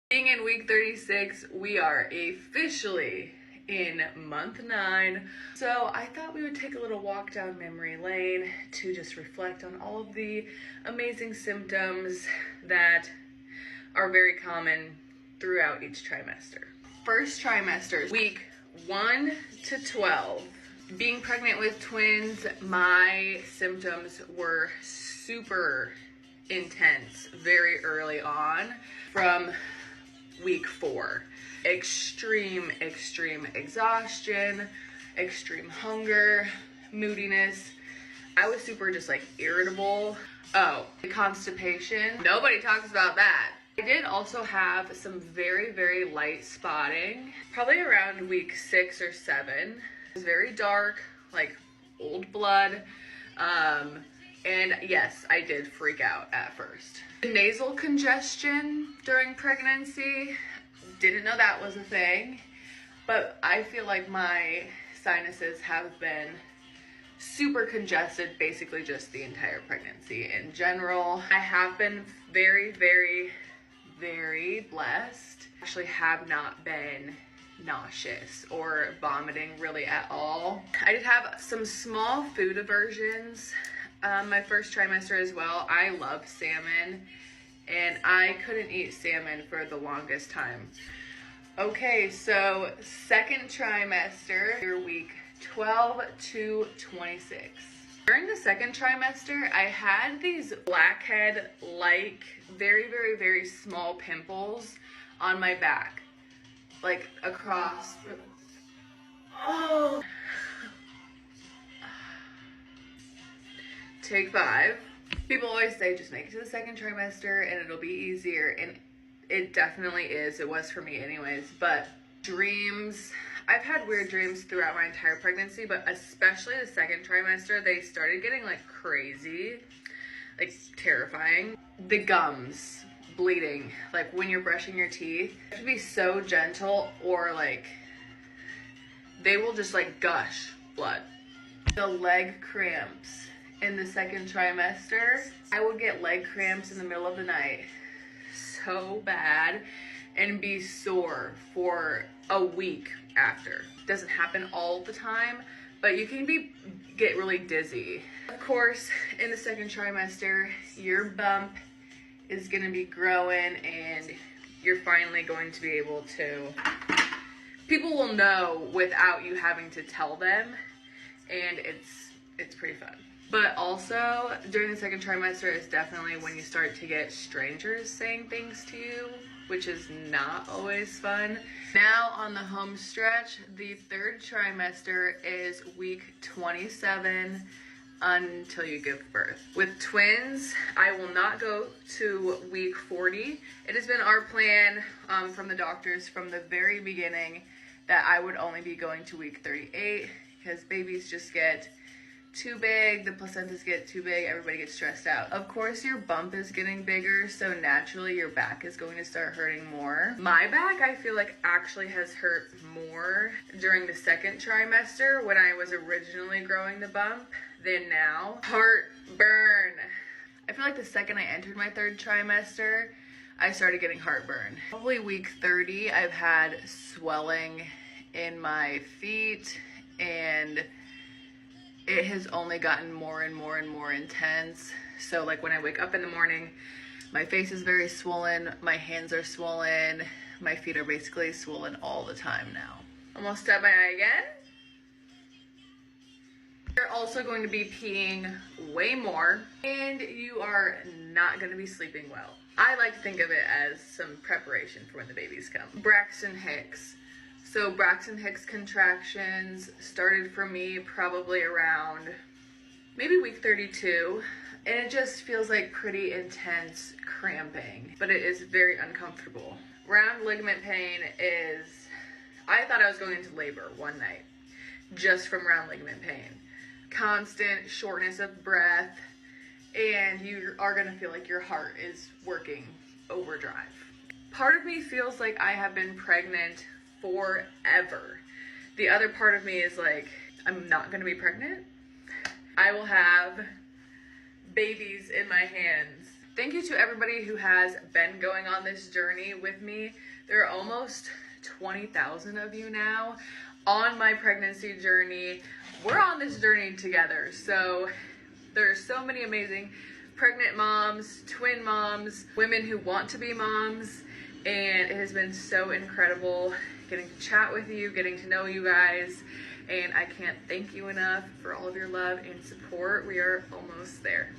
Being in week 36, we are officially in month 9. So I thought we would take a little walk down memory lane to just reflect on all of the amazing symptoms that are very common throughout each trimester. First trimester, week 1 to 12. Being pregnant with twins, my symptoms were super intense very early on. From week 4, extreme exhaustion, extreme hunger, moodiness. I was super just like irritable. Oh, constipation. Nobody talks about that. I did also have some very light spotting, probably around week 6 or 7. It was very dark, like old blood. And yes, I did freak out at first. Nasal congestion during pregnancy, didn't know that was a thing, but I feel like my sinuses have been super congested basically just the entire pregnancy in general. I have been very blessed. Actually have not been nauseous or vomiting really at all. I did have some small food aversions my first trimester as well. I love salmon and I couldn't eat salmon for the longest time. Okay, so second trimester, your week 12 to 26. During the second trimester, I had these blackhead-like, very small pimples on my back, like across. Oh. Take 5. People always say just make it to the second trimester and it'll be easier, and it definitely is. It was for me anyways. But dreams, I've had weird dreams throughout my entire pregnancy, but especially the second trimester, they started getting like crazy, like terrifying. The gums bleeding, like when you're brushing your teeth, you have to be so gentle or like they will just like gush blood. The leg cramps. In the second trimester, I would get leg cramps in the middle of the night so bad and be sore for a week after. Doesn't happen all the time, but you can get really dizzy. Of course, in the second trimester, your bump is gonna be growing and you're finally going to be able to, people will know without you having to tell them, and it's pretty fun. But also, during the second trimester is definitely when you start to get strangers saying things to you, which is not always fun. Now on the home stretch, the third trimester is week 27 until you give birth. With twins, I will not go to week 40. It has been our plan from the doctors from the very beginning that I would only be going to week 38 because babies just get too big, the placentas get too big, everybody gets stressed out. Of course, your bump is getting bigger, so naturally your back is going to start hurting more. My back, I feel like, actually has hurt more during the second trimester when I was originally growing the bump than now. Heartburn. I feel like the second I entered my third trimester, I started getting heartburn. Probably week 30, I've had swelling in my feet, and it has only gotten more and more intense. So like when I wake up in the morning, my face is very swollen, my hands are swollen, my feet are basically swollen all the time now. Almost at my eye again. You're also going to be peeing way more, and you are not going to be sleeping well. I like to think of it as some preparation for when the babies come. Braxton Hicks. So Braxton Hicks contractions started for me probably around maybe week 32, and it just feels like pretty intense cramping, but it is very uncomfortable. Round ligament pain is, I thought I was going into labor one night just from round ligament pain. Constant shortness of breath, and you are gonna feel like your heart is working overdrive. Part of me feels like I have been pregnant forever. The other part of me is like, I'm not gonna be pregnant. I will have babies in my hands Thank you to everybody who has been going on this journey with me. There are almost 20,000 of you now on my pregnancy journey. We're on this journey together. So there are so many amazing pregnant moms, twin moms, women who want to be moms, and it has been so incredible getting to chat with you, getting to know you guys, and I can't thank you enough for all of your love and support. We are almost there.